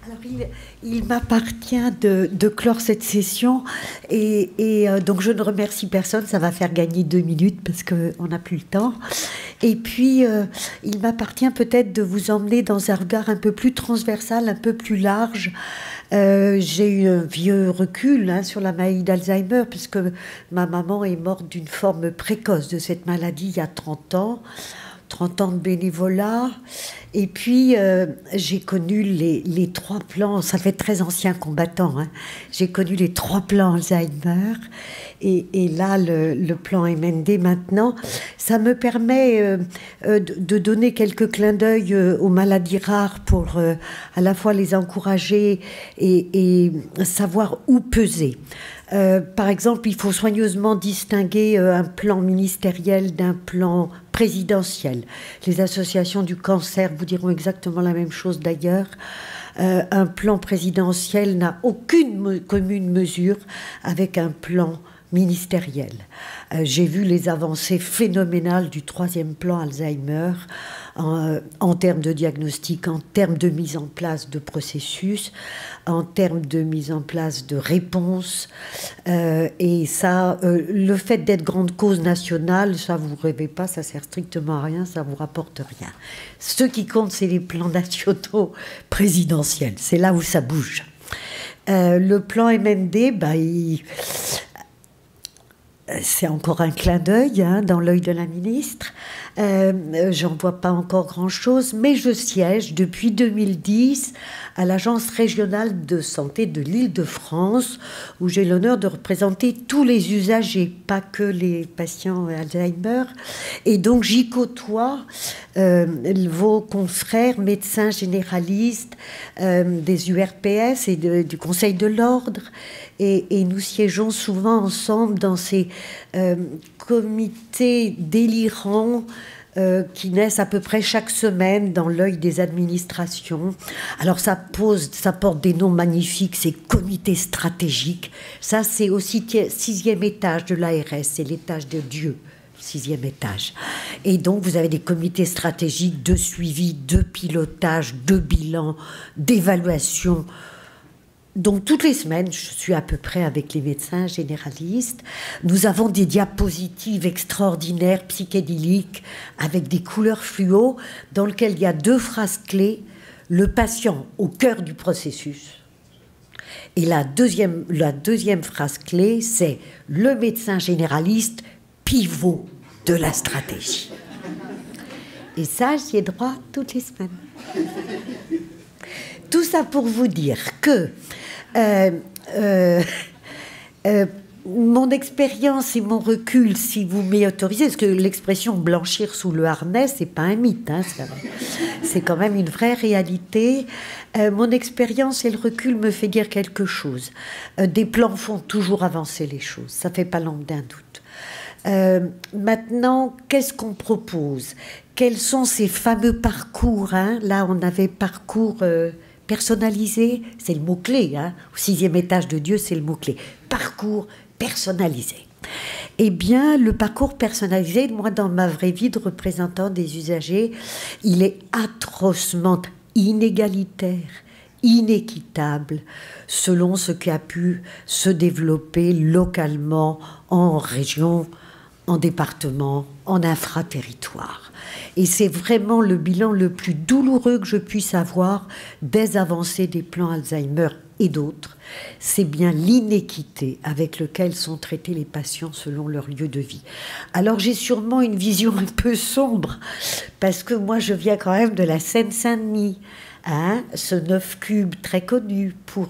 Alors, il m'appartient de clore cette session donc je ne remercie personne, ça va faire gagner 2 minutes parce qu'on n'a plus le temps. Et puis, il m'appartient peut-être de vous emmener dans un regard un peu plus transversal, un peu plus large. J'ai eu un vieux recul sur la maladie d'Alzheimer puisque ma maman est morte d'une forme précoce de cette maladie il y a 30 ans. 30 ans de bénévolat, et puis j'ai connu les 3 plans, ça fait très ancien combattant, j'ai connu les 3 plans Alzheimer, et là le plan MND maintenant, ça me permet de donner quelques clins d'œil aux maladies rares pour à la fois les encourager et savoir où peser. Par exemple, il faut soigneusement distinguer un plan ministériel d'un plan présidentiel. Les associations du cancer vous diront exactement la même chose d'ailleurs. Un plan présidentiel n'a aucune commune mesure avec un plan ministériel. J'ai vu les avancées phénoménales du 3e plan Alzheimer en termes de diagnostic, en termes de mise en place de processus, en termes de mise en place de réponses. Et ça, le fait d'être grande cause nationale, ça vous rêvez pas, ça sert strictement à rien, ça vous rapporte rien. Ce qui compte, c'est les plans nationaux présidentiels. C'est là où ça bouge. Le plan MND, c'est encore un clin d'œil dans l'œil de la ministre. J'en vois pas encore grand-chose, mais je siège depuis 2010 à l'Agence régionale de santé de l'Île-de-France, où j'ai l'honneur de représenter tous les usagers, pas que les patients Alzheimer. Et donc j'y côtoie vos confrères médecins généralistes des URPS et du Conseil de l'Ordre. Et nous siégeons souvent ensemble dans ces comités délirants qui naissent à peu près chaque semaine dans l'œil des administrations. Alors ça porte des noms magnifiques, c'est comité stratégique. Ça, c'est aussi 6e étage de l'ARS, c'est l'étage de Dieu. 6e étage. Et donc, vous avez des comités stratégiques de suivi, de pilotage, de bilan, d'évaluation. Donc, toutes les semaines, je suis à peu près avec les médecins généralistes. Nous avons des diapositives extraordinaires, psychédéliques, avec des couleurs fluo, dans lesquelles il y a 2 phrases clés. Le patient au cœur du processus. Et la deuxième phrase clé, c'est le médecin généraliste, pivot de la stratégie. Et ça, j'y ai droit toutes les semaines. Tout ça pour vous dire que mon expérience et mon recul, si vous m'y autorisez, parce que l'expression blanchir sous le harnais, c'est pas un mythe, c'est quand même une vraie réalité. Mon expérience et le recul me fait dire quelque chose. Des plans font toujours avancer les choses, ça fait pas l'ombre d'un doute. Maintenant, qu'est-ce qu'on propose? Quels sont ces fameux parcours? Là, on avait parcours personnalisé, c'est le mot-clé. Au 6e étage de Dieu, c'est le mot-clé. Parcours personnalisé. Eh bien, le parcours personnalisé, moi, dans ma vraie vie de représentant des usagers, il est atrocement inégalitaire, inéquitable, selon ce qui a pu se développer localement, en région, en département, en infraterritoire. Et c'est vraiment le bilan le plus douloureux que je puisse avoir des avancées des plans Alzheimer et d'autres. C'est bien l'inéquité avec laquelle sont traités les patients selon leur lieu de vie. Alors j'ai sûrement une vision un peu sombre, parce que moi je viens quand même de la Seine-Saint-Denis, ce 9 cubes très connu pour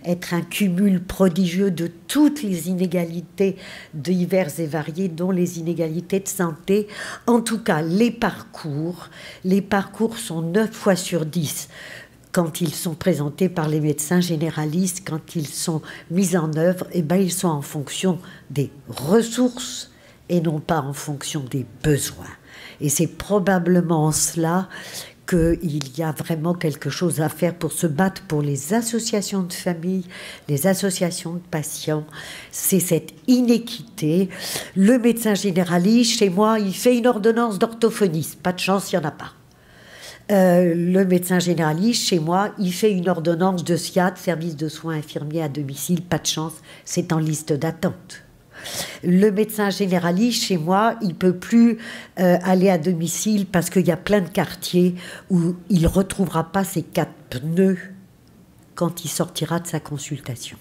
être un cumul prodigieux de toutes les inégalités diverses et variées, dont les inégalités de santé. En tout cas, les parcours sont 9 fois sur 10 quand ils sont présentés par les médecins généralistes, quand ils sont mis en œuvre, ils sont en fonction des ressources et non pas en fonction des besoins. Et c'est probablement en cela qu'il y a vraiment quelque chose à faire pour se battre pour les associations de famille, les associations de patients. C'est cette inéquité. Le médecin généraliste, chez moi, il fait une ordonnance d'orthophoniste. Pas de chance, il n'y en a pas. Le médecin généraliste, chez moi, il fait une ordonnance de SIAD, service de soins infirmiers à domicile, pas de chance, c'est en liste d'attente. Le médecin généraliste, chez moi, il ne peut plus aller à domicile parce qu'il y a plein de quartiers où il ne retrouvera pas ses 4 pneus quand il sortira de sa consultation.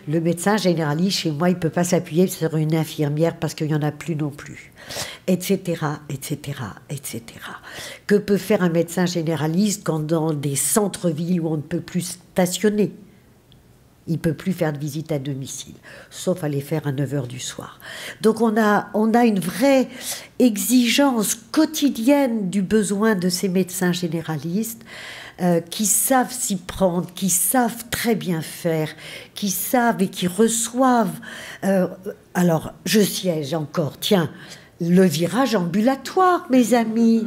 Le médecin généraliste, chez moi, il ne peut pas s'appuyer sur une infirmière parce qu'il n'y en a plus non plus, etc., etc., etc. Que peut faire un médecin généraliste quand dans des centres-villes où on ne peut plus stationner? Il ne peut plus faire de visite à domicile, sauf aller faire à 9 h du soir. Donc on a une vraie exigence quotidienne du besoin de ces médecins généralistes qui savent s'y prendre, qui savent très bien faire, qui savent et qui reçoivent. Alors, je siège encore, tiens, le virage ambulatoire, mes amis.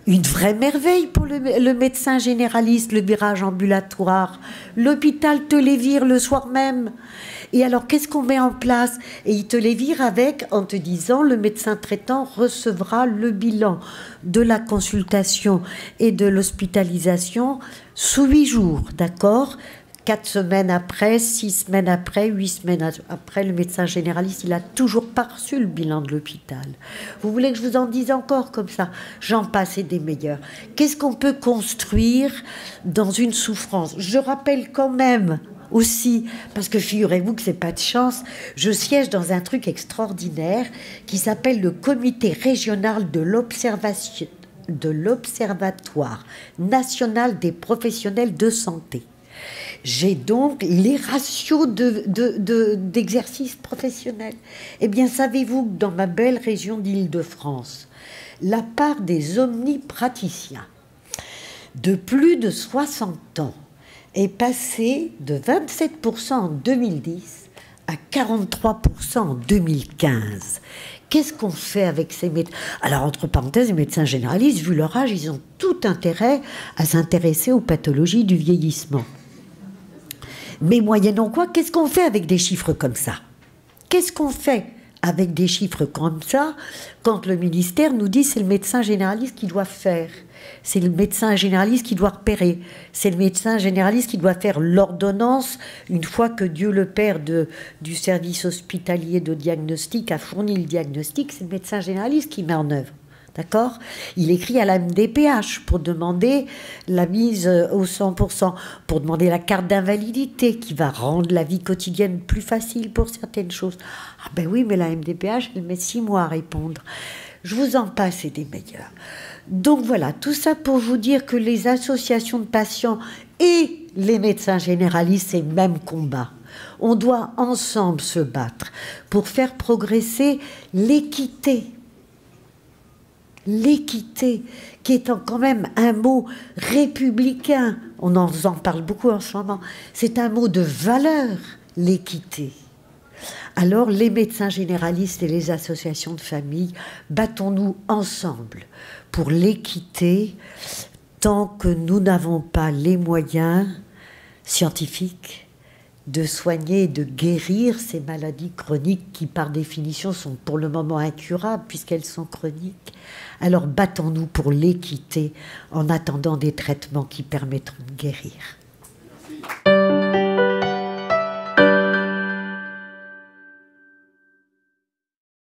Une vraie merveille pour le médecin généraliste, le virage ambulatoire. L'hôpital te les vire le soir même. Et alors, qu'est-ce qu'on met en place? Et il te les vire en te disant, le médecin traitant recevra le bilan de la consultation et de l'hospitalisation sous 8 jours, d'accord? 4 semaines après, 6 semaines après, 8 semaines après, le médecin généraliste, il n'a toujours pas reçu le bilan de l'hôpital. Vous voulez que je vous en dise encore comme ça? J'en passe et des meilleurs. Qu'est-ce qu'on peut construire dans une souffrance? Je rappelle quand même aussi, parce que figurez-vous que c'est pas de chance, je siège dans un truc extraordinaire qui s'appelle le comité régional de l'Observatoire national des professionnels de santé. J'ai donc les ratios d'exercice professionnel. Eh bien, savez-vous que dans ma belle région d'Île-de-France, la part des omnipraticiens de plus de 60 ans est passée de 27% en 2010 à 43% en 2015. Qu'est-ce qu'on fait avec ces médecins? Alors, entre parenthèses, les médecins généralistes, vu leur âge, ils ont tout intérêt à s'intéresser aux pathologies du vieillissement. Mais moyennant quoi, qu'est-ce qu'on fait avec des chiffres comme ça? Qu'est-ce qu'on fait avec des chiffres comme ça quand le ministère nous dit c'est le médecin généraliste qui doit faire, c'est le médecin généraliste qui doit repérer, c'est le médecin généraliste qui doit faire l'ordonnance une fois que Dieu le Père du service hospitalier de diagnostic a fourni le diagnostic, c'est le médecin généraliste qui met en œuvre. D'accord? Il écrit à la MDPH pour demander la mise au 100%, pour demander la carte d'invalidité qui va rendre la vie quotidienne plus facile pour certaines choses. Ah ben oui, mais la MDPH, elle met 6 mois à répondre. Je vous en passe et des meilleurs. Donc voilà, tout ça pour vous dire que les associations de patients et les médecins généralistes, c'est le même combat. On doit ensemble se battre pour faire progresser l'équité. L'équité, qui est quand même un mot républicain, on en parle beaucoup en ce moment, c'est un mot de valeur, l'équité. Alors les médecins généralistes et les associations de famille, battons-nous ensemble pour l'équité tant que nous n'avons pas les moyens scientifiques de soigner et de guérir ces maladies chroniques qui, par définition, sont pour le moment incurables puisqu'elles sont chroniques. Alors battons-nous pour l'équité en attendant des traitements qui permettront de guérir.